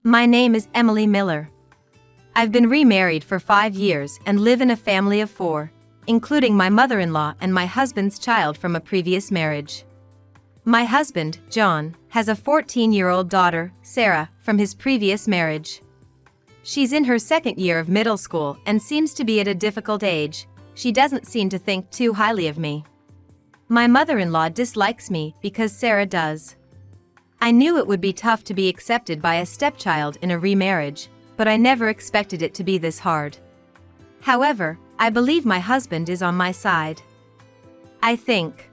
My name is Emily Miller. I've been remarried for 5 years and live in a family of 4, including my mother-in-law and my husband's child from a previous marriage. My husband, John, has a 14-year-old daughter, Sarah, from his previous marriage. She's in her 2nd year of middle school and seems to be at a difficult age. She doesn't seem to think too highly of me. My mother-in-law dislikes me because Sarah does. I knew it would be tough to be accepted by a stepchild in a remarriage, but I never expected it to be this hard. However, I believe my husband is on my side. I think.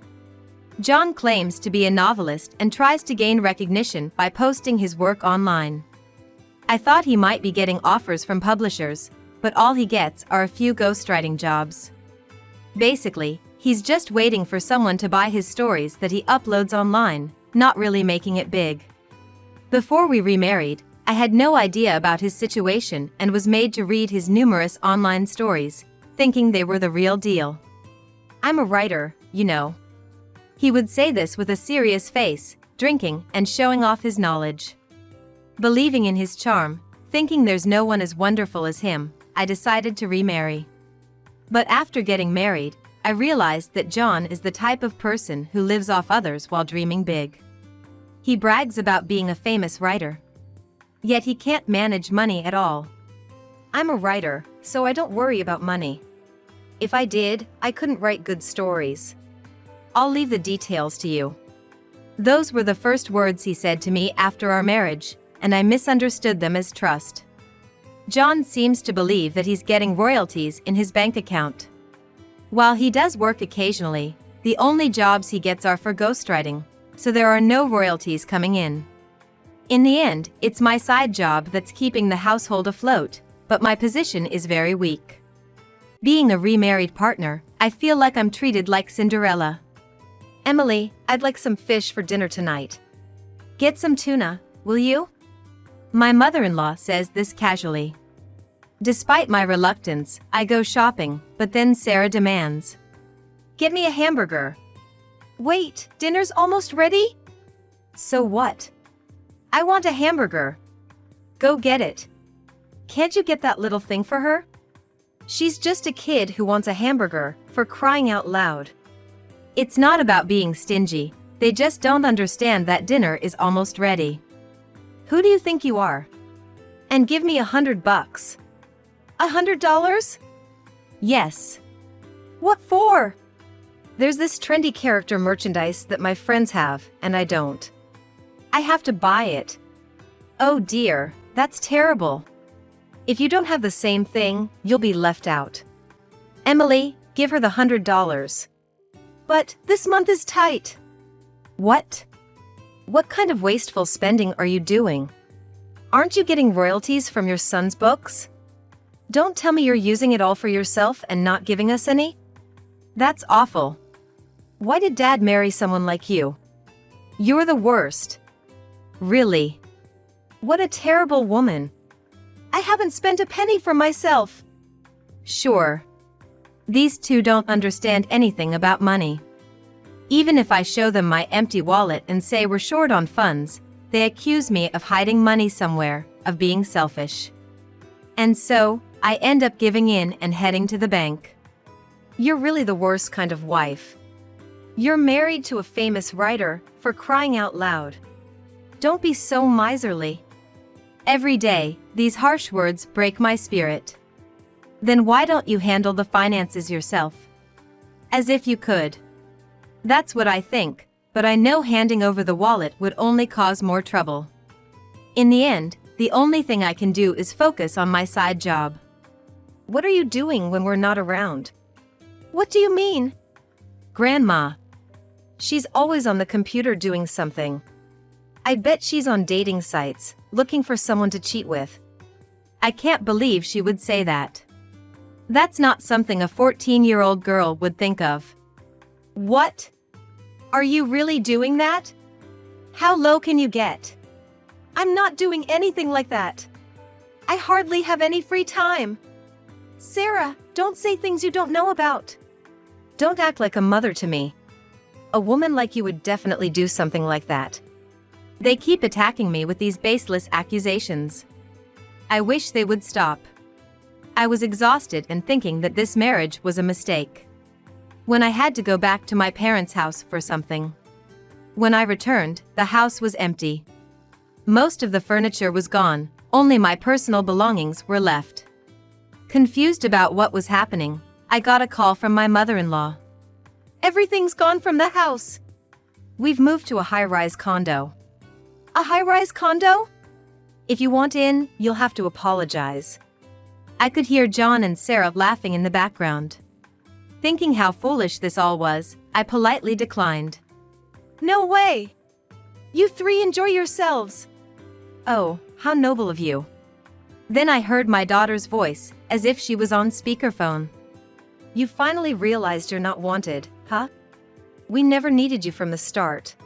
John claims to be a novelist and tries to gain recognition by posting his work online. I thought he might be getting offers from publishers, but all he gets are a few ghostwriting jobs. Basically, he's just waiting for someone to buy his stories that he uploads online, not really making it big. Before we remarried, I had no idea about his situation and was made to read his numerous online stories, thinking they were the real deal. I'm a writer, you know. He would say this with a serious face, drinking and showing off his knowledge. Believing in his charm, thinking there's no one as wonderful as him, I decided to remarry. But after getting married, I realized that John is the type of person who lives off others while dreaming big. He brags about being a famous writer. Yet he can't manage money at all. I'm a writer, so I don't worry about money. If I did, I couldn't write good stories. I'll leave the details to you. Those were the first words he said to me after our marriage, and I misunderstood them as trust. John seems to believe that he's getting royalties in his bank account. While he does work occasionally, the only jobs he gets are for ghostwriting, so there are no royalties coming in. In the end, it's my side job that's keeping the household afloat, but my position is very weak. Being a remarried partner, I feel like I'm treated like Cinderella. Emily, I'd like some fish for dinner tonight. Get some tuna, will you? My mother-in-law says this casually. Despite my reluctance, I go shopping, but then Sarah demands. Get me a hamburger. Wait, dinner's almost ready? So what? I want a hamburger. Go get it. Can't you get that little thing for her? She's just a kid who wants a hamburger, for crying out loud. It's not about being stingy, they just don't understand that dinner is almost ready. Who do you think you are? And give me $100. $100? Yes. What for? There's this trendy character merchandise that my friends have, and I don't. I have to buy it. Oh dear, that's terrible. If you don't have the same thing, you'll be left out. Emily, give her the $100. But this month is tight. What? What kind of wasteful spending are you doing? Aren't you getting royalties from your son's books? Don't tell me you're using it all for yourself and not giving us any? That's awful. Why did Dad marry someone like you? You're the worst. Really? What a terrible woman. I haven't spent a penny for myself. Sure. These two don't understand anything about money. Even if I show them my empty wallet and say we're short on funds, they accuse me of hiding money somewhere, of being selfish. And so, I end up giving in and heading to the bank. You're really the worst kind of wife. You're married to a famous writer, for crying out loud. Don't be so miserly. Every day, these harsh words break my spirit. Then why don't you handle the finances yourself? As if you could. That's what I think, but I know handing over the wallet would only cause more trouble. In the end, the only thing I can do is focus on my side job. What are you doing when we're not around? What do you mean? Grandma. She's always on the computer doing something. I bet she's on dating sites, looking for someone to cheat with. I can't believe she would say that. That's not something a 14-year-old girl would think of. What? Are you really doing that? How low can you get? I'm not doing anything like that. I hardly have any free time. Sarah, don't say things you don't know about. Don't act like a mother to me. A woman like you would definitely do something like that. They keep attacking me with these baseless accusations. I wish they would stop. I was exhausted and thinking that this marriage was a mistake. When I had to go back to my parents' house for something. When I returned, the house was empty. Most of the furniture was gone, only my personal belongings were left. Confused about what was happening, I got a call from my mother-in-law. "Everything's gone from the house. We've moved to a high-rise condo." "A high-rise condo? If you want in, you'll have to apologize." I could hear John and Sarah laughing in the background. Thinking how foolish this all was, I politely declined. "No way! You three enjoy yourselves." "Oh, how noble of you." Then I heard my daughter's voice, as if she was on speakerphone. "You finally realized you're not wanted, huh? We never needed you from the start.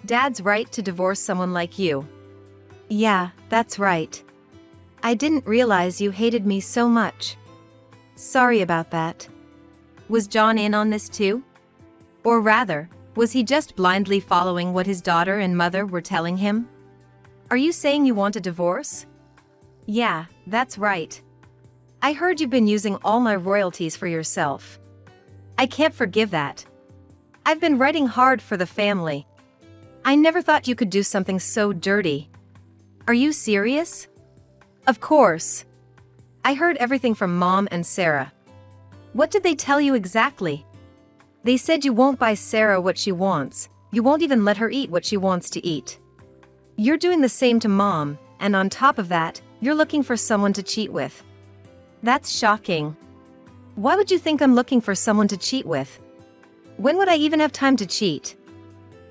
Dad's right to divorce someone like you." "Yeah, that's right. I didn't realize you hated me so much. Sorry about that." Was John in on this too? Or rather, was he just blindly following what his daughter and mother were telling him? "Are you saying you want a divorce?" "Yeah, that's right. I heard you've been using all my royalties for yourself. I can't forgive that. I've been writing hard for the family. I never thought you could do something so dirty." "Are you serious?" "Of course. I heard everything from Mom and Sarah." "What did they tell you exactly?" "They said you won't buy Sarah what she wants, you won't even let her eat what she wants to eat. You're doing the same to Mom, and on top of that, you're looking for someone to cheat with." "That's shocking. Why would you think I'm looking for someone to cheat with? When would I even have time to cheat?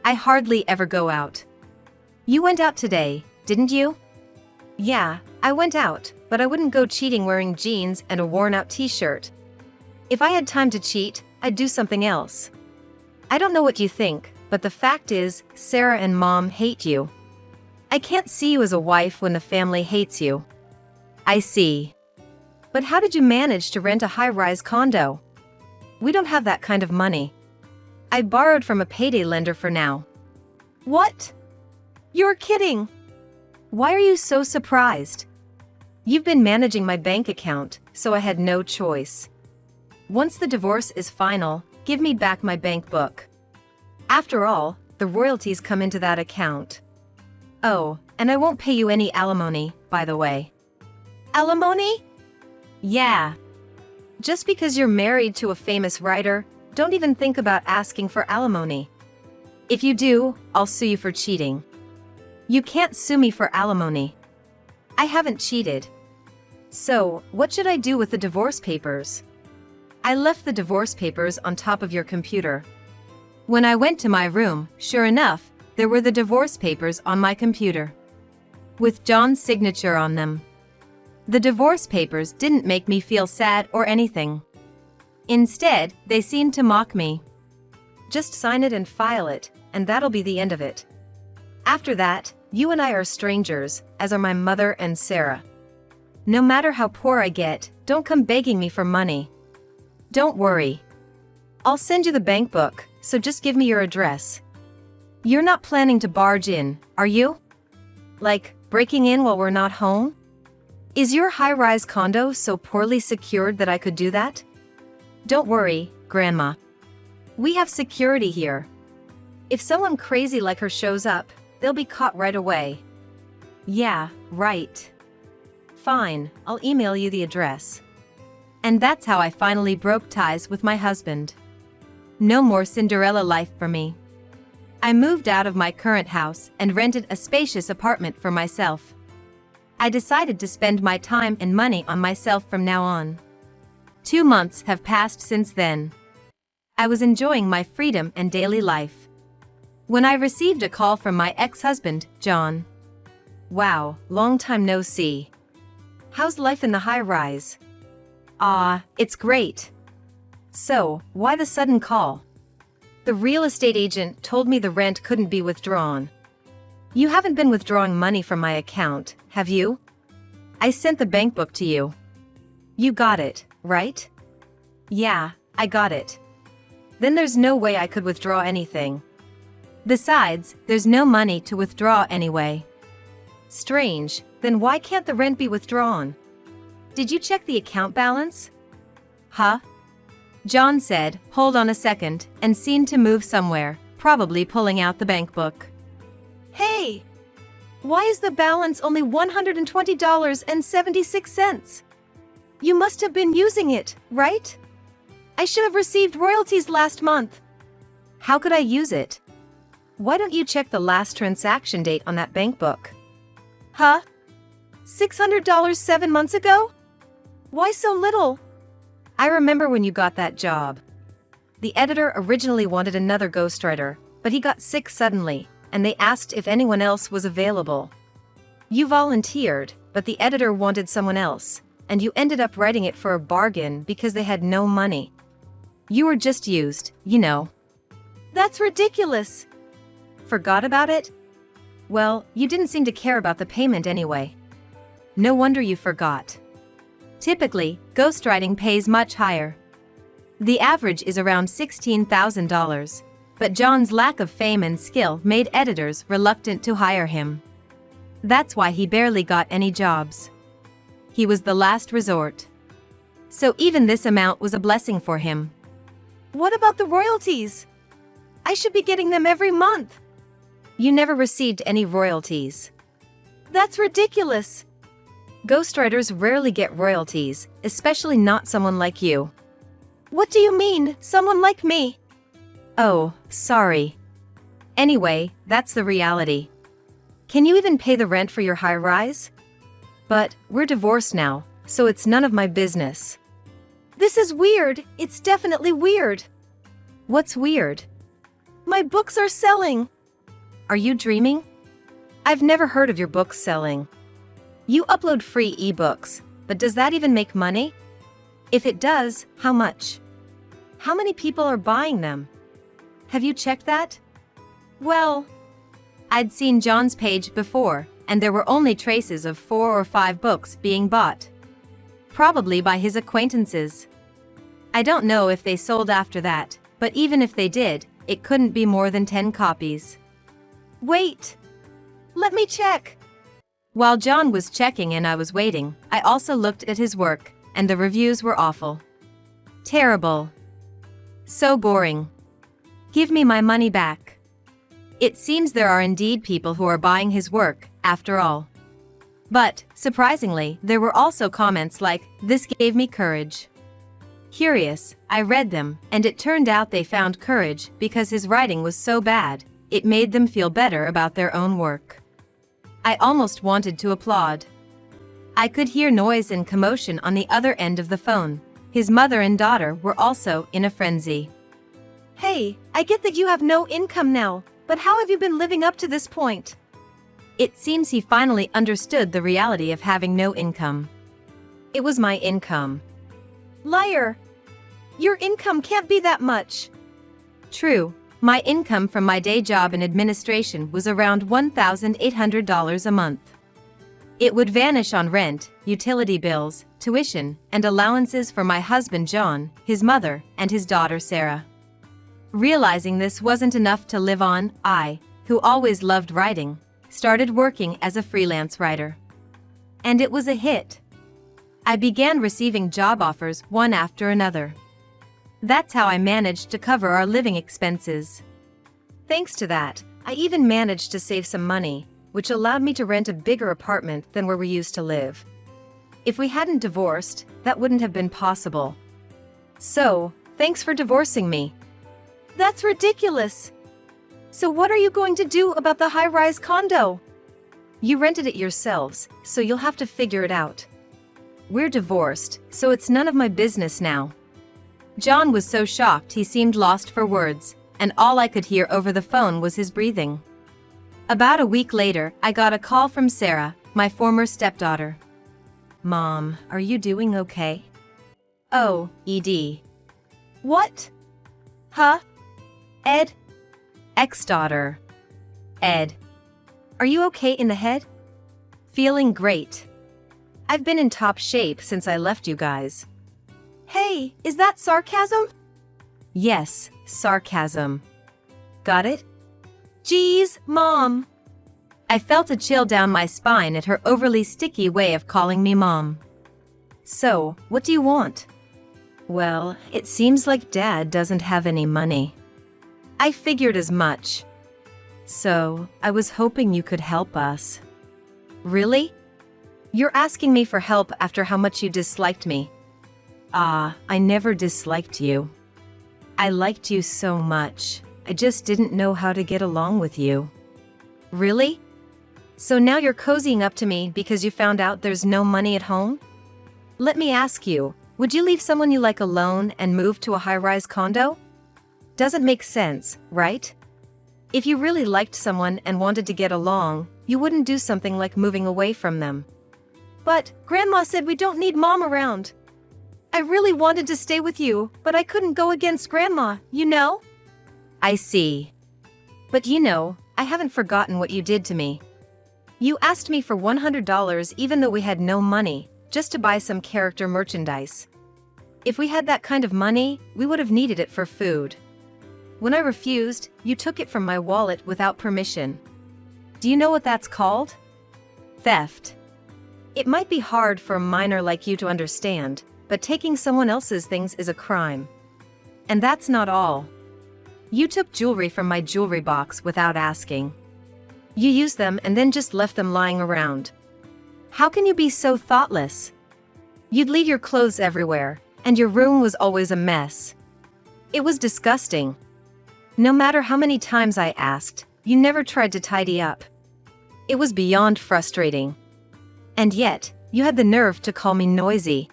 I hardly ever go out." "You went out today, didn't you?" "Yeah, I went out, but I wouldn't go cheating wearing jeans and a worn-out t-shirt. If I had time to cheat, I'd do something else. I don't know what you think, but the fact is, Sarah and Mom hate you. I can't see you as a wife when the family hates you." "I see. But how did you manage to rent a high-rise condo?" "We don't have that kind of money. I borrowed from a payday lender for now." "What? You're kidding! Why are you so surprised?" "You've been managing my bank account, so I had no choice. Once the divorce is final, give me back my bank book. After all, the royalties come into that account. Oh, and I won't pay you any alimony, by the way." "Alimony?" "Yeah. Just because you're married to a famous writer, don't even think about asking for alimony. If you do, I'll sue you for cheating." "You can't sue me for alimony. I haven't cheated." "So, what should I do with the divorce papers?" "I left the divorce papers on top of your computer." When I went to my room, sure enough, there were the divorce papers on my computer. With John's signature on them. The divorce papers didn't make me feel sad or anything. Instead, they seemed to mock me. "Just sign it and file it, and that'll be the end of it. After that, you and I are strangers, as are my mother and Sarah. No matter how poor I get, don't come begging me for money. Don't worry. I'll send you the bank book, so just give me your address." "You're not planning to barge in, are you? Like, breaking in while we're not home? Is your high-rise condo so poorly secured that I could do that?" "Don't worry, Grandma. We have security here. If someone crazy like her shows up, they'll be caught right away." "Yeah, right. Fine, I'll email you the address." And that's how I finally broke ties with my husband. No more Cinderella life for me. I moved out of my current house and rented a spacious apartment for myself. I decided to spend my time and money on myself from now on. 2 months have passed since then. I was enjoying my freedom and daily life when I received a call from my ex-husband, John. "Wow, long time no see. How's life in the high-rise?" "Ah, it's great." "So, why the sudden call?" "The real estate agent told me the rent couldn't be withdrawn." "You haven't been withdrawing money from my account, have you? I sent the bank book to you. You got it, right?" "Yeah, I got it." "Then there's no way I could withdraw anything." Besides, there's no money to withdraw anyway. Strange, then why can't the rent be withdrawn? Did you check the account balance? Huh? John said, hold on a second, and seemed to move somewhere, probably pulling out the bank book. Hey! Why is the balance only $120.76? You must have been using it, right? I should have received royalties last month. How could I use it? Why don't you check the last transaction date on that bank book? Huh? $600 7 months ago? Why so little? I remember when you got that job. The editor originally wanted another ghostwriter, but he got sick suddenly, and they asked if anyone else was available. You volunteered, but the editor wanted someone else, and you ended up writing it for a bargain because they had no money. You were just used, you know. That's ridiculous. Forgot about it? Well, you didn't seem to care about the payment anyway. No wonder you forgot. Typically, ghostwriting pays much higher. The average is around $16,000, but John's lack of fame and skill made editors reluctant to hire him. That's why he barely got any jobs. He was the last resort. So even this amount was a blessing for him. What about the royalties? I should be getting them every month. You never received any royalties. That's ridiculous. Ghostwriters rarely get royalties, especially not someone like you. What do you mean, someone like me? Oh, sorry. Anyway, that's the reality. Can you even pay the rent for your high-rise? But we're divorced now, so it's none of my business. This is weird. It's definitely weird. What's weird? My books are selling. Are you dreaming? I've never heard of your books selling. You upload free ebooks, but does that even make money? If it does, how much? How many people are buying them? Have you checked that? Well, I'd seen John's page before, and there were only traces of 4 or 5 books being bought. Probably by his acquaintances. I don't know if they sold after that, but even if they did, it couldn't be more than 10 copies. Wait! Let me check! While John was checking and I was waiting, I also looked at his work, and the reviews were awful. Terrible. So boring. Give me my money back. It seems there are indeed people who are buying his work, after all. But, surprisingly, there were also comments like, "This gave me courage." Curious, I read them, and it turned out they found courage because his writing was so bad, it made them feel better about their own work. I almost wanted to applaud. I could hear noise and commotion on the other end of the phone. His mother and daughter were also in a frenzy. Hey, I get that you have no income now, but how have you been living up to this point? It seems he finally understood the reality of having no income. It was my income. Liar! Your income can't be that much. True, my income from my day job in administration was around $1,800 a month. It would vanish on rent, utility bills, tuition, and allowances for my husband John, his mother, and his daughter Sarah. Realizing this wasn't enough to live on, I, who always loved writing, started working as a freelance writer. And it was a hit. I began receiving job offers one after another. That's how I managed to cover our living expenses. Thanks to that, I even managed to save some money, which allowed me to rent a bigger apartment than where we used to live. If we hadn't divorced, that wouldn't have been possible. So, thanks for divorcing me. That's ridiculous. So what are you going to do about the high-rise condo? You rented it yourselves, so you'll have to figure it out. We're divorced, so it's none of my business now. John was so shocked he seemed lost for words, and all I could hear over the phone was his breathing. About a week later, I got a call from Sarah, my former stepdaughter. Mom, are you doing okay? Oh, Ed. What? Huh? Ed? Ex-daughter. Ed. Are you okay in the head? Feeling great. I've been in top shape since I left you guys. Hey, is that sarcasm? Yes, sarcasm. Got it? Geez, Mom. I felt a chill down my spine at her overly sticky way of calling me Mom. So, what do you want? Well, it seems like Dad doesn't have any money. I figured as much. So, I was hoping you could help us. Really? You're asking me for help after how much you disliked me. I never disliked you. I liked you so much. I just didn't know how to get along with you. Really? So now you're cozying up to me because you found out there's no money at home? Let me ask you, would you leave someone you like alone and move to a high-rise condo? Doesn't make sense, right? If you really liked someone and wanted to get along, you wouldn't do something like moving away from them. But Grandma said we don't need Mom around. I really wanted to stay with you, but I couldn't go against Grandma, you know? I see. But you know, I haven't forgotten what you did to me. You asked me for $100 even though we had no money, just to buy some character merchandise. If we had that kind of money, we would have needed it for food. When I refused, you took it from my wallet without permission. Do you know what that's called? Theft. It might be hard for a minor like you to understand, but taking someone else's things is a crime. And that's not all. You took jewelry from my jewelry box without asking. You used them and then just left them lying around. How can you be so thoughtless? You'd leave your clothes everywhere, and your room was always a mess. It was disgusting. No matter how many times I asked, you never tried to tidy up. It was beyond frustrating. And yet, you had the nerve to call me noisy.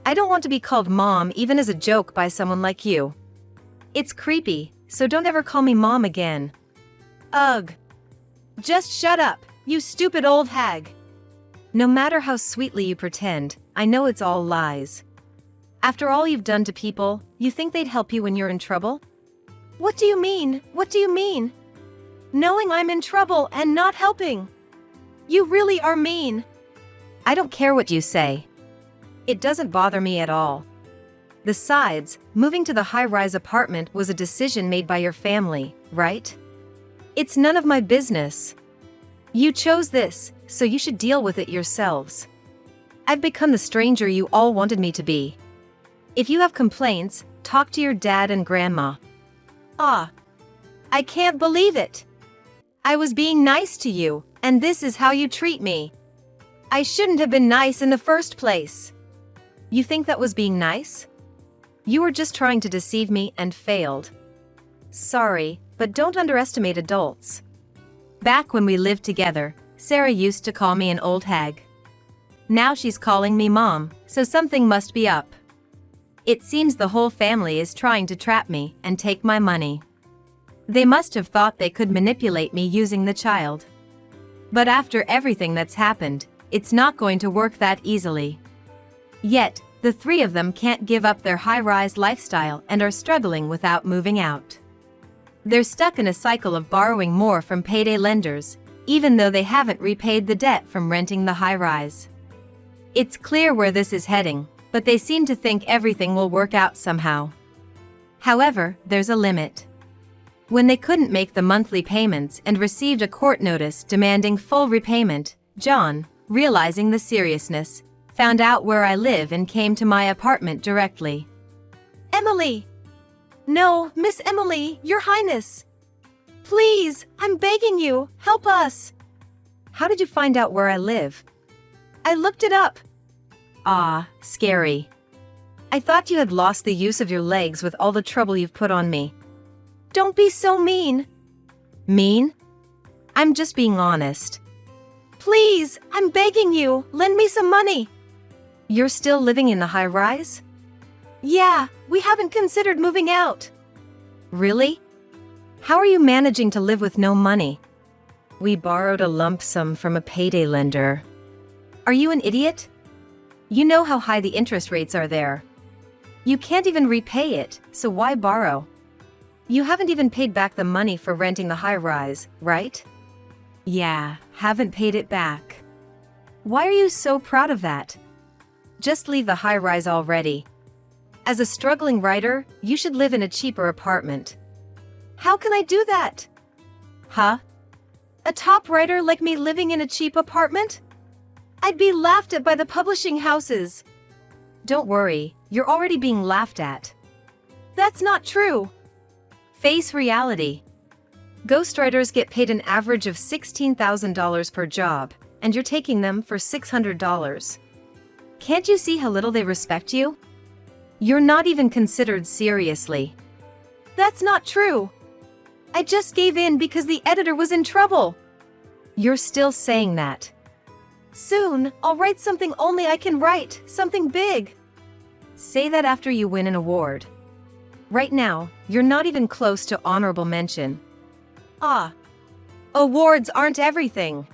I don't want to be called Mom even as a joke by someone like you. It's creepy, so don't ever call me Mom again. Ugh. Just shut up, you stupid old hag. No matter how sweetly you pretend, I know it's all lies. After all you've done to people, you think they'd help you when you're in trouble? What do you mean? What do you mean? Knowing I'm in trouble and not helping. You really are mean. I don't care what you say. It doesn't bother me at all. Besides, moving to the high-rise apartment was a decision made by your family, right? It's none of my business. You chose this, so you should deal with it yourselves. I've become the stranger you all wanted me to be. If you have complaints, talk to your dad and grandma. I can't believe it. I was being nice to you, and this is how you treat me. I shouldn't have been nice in the first place. You think that was being nice? You were just trying to deceive me and failed. Sorry, but don't underestimate adults. Back when we lived together, Sarah used to call me an old hag. Now she's calling me Mom, so something must be up. It seems the whole family is trying to trap me and take my money. They must have thought they could manipulate me using the child. But after everything that's happened, it's not going to work that easily. Yet, the three of them can't give up their high-rise lifestyle and are struggling without moving out. They're stuck in a cycle of borrowing more from payday lenders, even though they haven't repaid the debt from renting the high-rise. It's clear where this is heading, but they seem to think everything will work out somehow. However, there's a limit. When they couldn't make the monthly payments and received a court notice demanding full repayment, John, realizing the seriousness, found out where I live and came to my apartment directly. Emily! No, Miss Emily, Your Highness! Please, I'm begging you, help us! How did you find out where I live? I looked it up. Scary. I thought you had lost the use of your legs with all the trouble you've put on me. Don't be so mean. Mean? I'm just being honest. Please, I'm begging you, lend me some money. You're still living in the high-rise? Yeah, we haven't considered moving out. Really? How are you managing to live with no money? We borrowed a lump sum from a payday lender. Are you an idiot? You know how high the interest rates are there. You can't even repay it, so why borrow? You haven't even paid back the money for renting the high-rise, right? Yeah, haven't paid it back. Why are you so proud of that? Just leave the high-rise already. As a struggling writer, you should live in a cheaper apartment. How can I do that? Huh? A top writer like me living in a cheap apartment? I'd be laughed at by the publishing houses. Don't worry, you're already being laughed at. That's not true. Face reality. Ghostwriters get paid an average of $16,000 per job, and you're taking them for $600. Can't you see how little they respect you? You're not even considered seriously. That's not true. I just gave in because the editor was in trouble. You're still saying that. Soon, I'll write something only I can write, something big. Say that after you win an award. Right now, you're not even close to honorable mention. Awards aren't everything.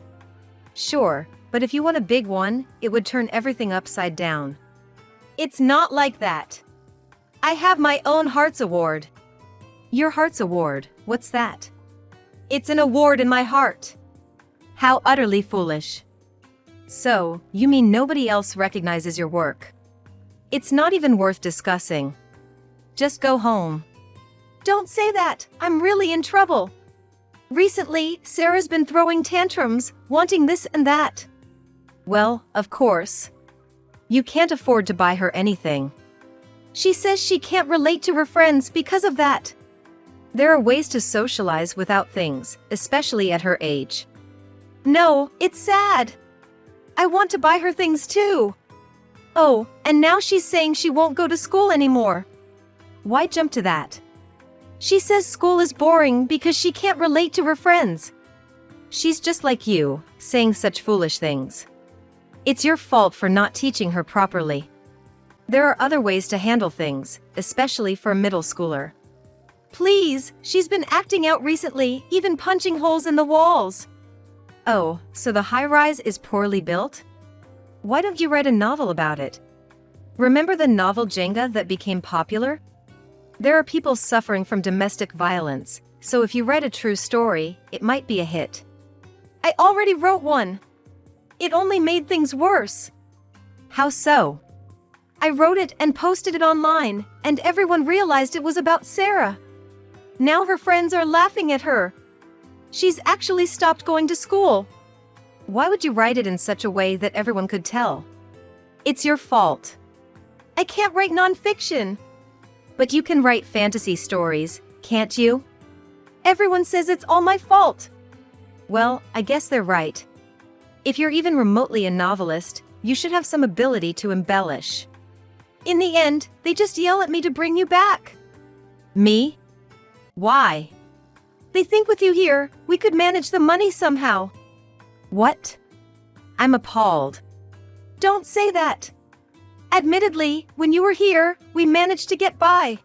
Sure, but if you won a big one, it would turn everything upside down. It's not like that. I have my own Hearts Award. Your Hearts Award, what's that? It's an award in my heart. How utterly foolish. So, you mean nobody else recognizes your work? It's not even worth discussing. Just go home. Don't say that, I'm really in trouble. Recently, Sarah's been throwing tantrums, wanting this and that. Well, of course. You can't afford to buy her anything. She says she can't relate to her friends because of that. There are ways to socialize without things, especially at her age. No, it's sad. I want to buy her things too. Oh, and now she's saying she won't go to school anymore. Why jump to that? She says school is boring because she can't relate to her friends. She's just like you, saying such foolish things. It's your fault for not teaching her properly. There are other ways to handle things, especially for a middle schooler. Please, she's been acting out recently, even punching holes in the walls. Oh, so the high-rise is poorly built? Why don't you write a novel about it? Remember the novel Jenga that became popular? There are people suffering from domestic violence, so if you write a true story, it might be a hit. I already wrote one. It only made things worse. How so? I wrote it and posted it online, and everyone realized it was about Sarah. Now her friends are laughing at her. She's actually stopped going to school. Why would you write it in such a way that everyone could tell? It's your fault. I can't write nonfiction. But you can write fantasy stories, can't you? Everyone says it's all my fault. Well, I guess they're right. If you're even remotely a novelist, you should have some ability to embellish. In the end, they just yell at me to bring you back. Me? Why? They think with you here, we could manage the money somehow. What? I'm appalled. Don't say that. Admittedly, when you were here, we managed to get by.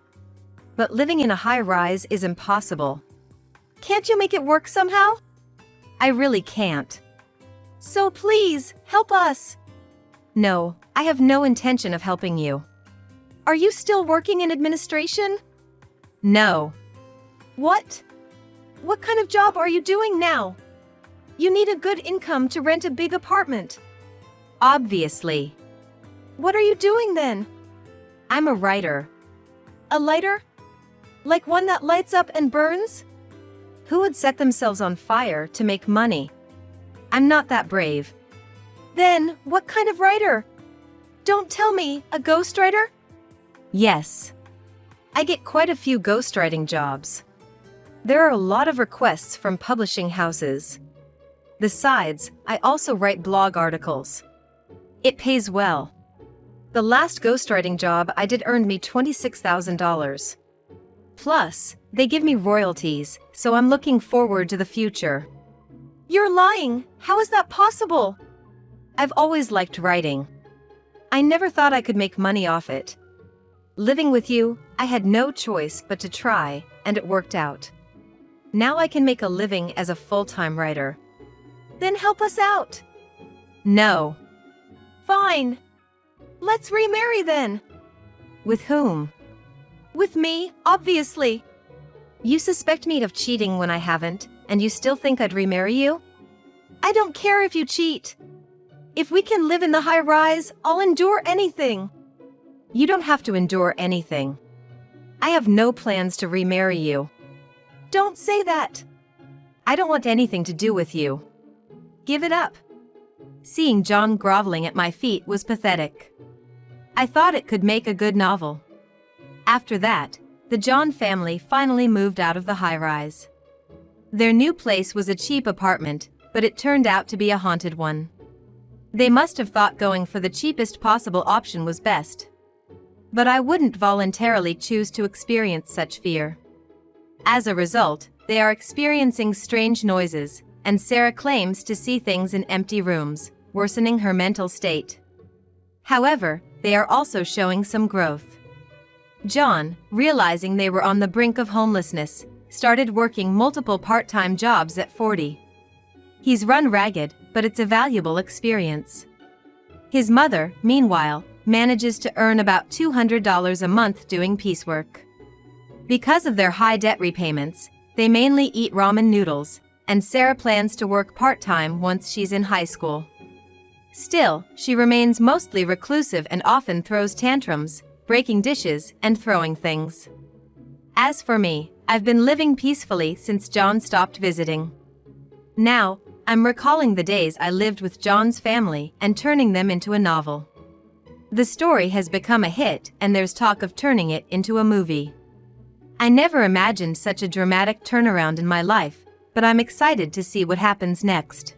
But living in a high-rise is impossible. Can't you make it work somehow? I really can't. So please, help us. No, I have no intention of helping you. Are you still working in administration? No. What? What kind of job are you doing now? You need a good income to rent a big apartment. Obviously. What are you doing then? I'm a writer. A lighter? Like one that lights up and burns? Who would set themselves on fire to make money? I'm not that brave. Then, what kind of writer? Don't tell me, a ghostwriter? Yes. I get quite a few ghostwriting jobs. There are a lot of requests from publishing houses. Besides, I also write blog articles. It pays well. The last ghostwriting job I did earned me $26,000. Plus, they give me royalties, so I'm looking forward to the future. You're lying! How is that possible? I've always liked writing. I never thought I could make money off it. Living with you, I had no choice but to try, and it worked out. Now I can make a living as a full-time writer. Then help us out. No. Fine. Let's remarry then. With whom? With me, obviously. You suspect me of cheating when I haven't, and you still think I'd remarry you? I don't care if you cheat. If we can live in the high rise, I'll endure anything. You don't have to endure anything. I have no plans to remarry you. Don't say that. I don't want anything to do with you. Give it up. Seeing John groveling at my feet was pathetic. I thought it could make a good novel. After that, the John family finally moved out of the high-rise. Their new place was a cheap apartment, but it turned out to be a haunted one. They must have thought going for the cheapest possible option was best. But I wouldn't voluntarily choose to experience such fear. As a result, they are experiencing strange noises, and Sarah claims to see things in empty rooms, worsening her mental state. However, they are also showing some growth. John, realizing they were on the brink of homelessness, started working multiple part-time jobs at 40. He's run ragged, but it's a valuable experience. His mother, meanwhile, manages to earn about $200 a month doing piecework. Because of their high debt repayments, they mainly eat ramen noodles, and Sarah plans to work part-time once she's in high school. Still, she remains mostly reclusive and often throws tantrums, breaking dishes and throwing things. As for me, I've been living peacefully since John stopped visiting. Now, I'm recalling the days I lived with John's family and turning them into a novel. The story has become a hit, and there's talk of turning it into a movie. I never imagined such a dramatic turnaround in my life, but I'm excited to see what happens next.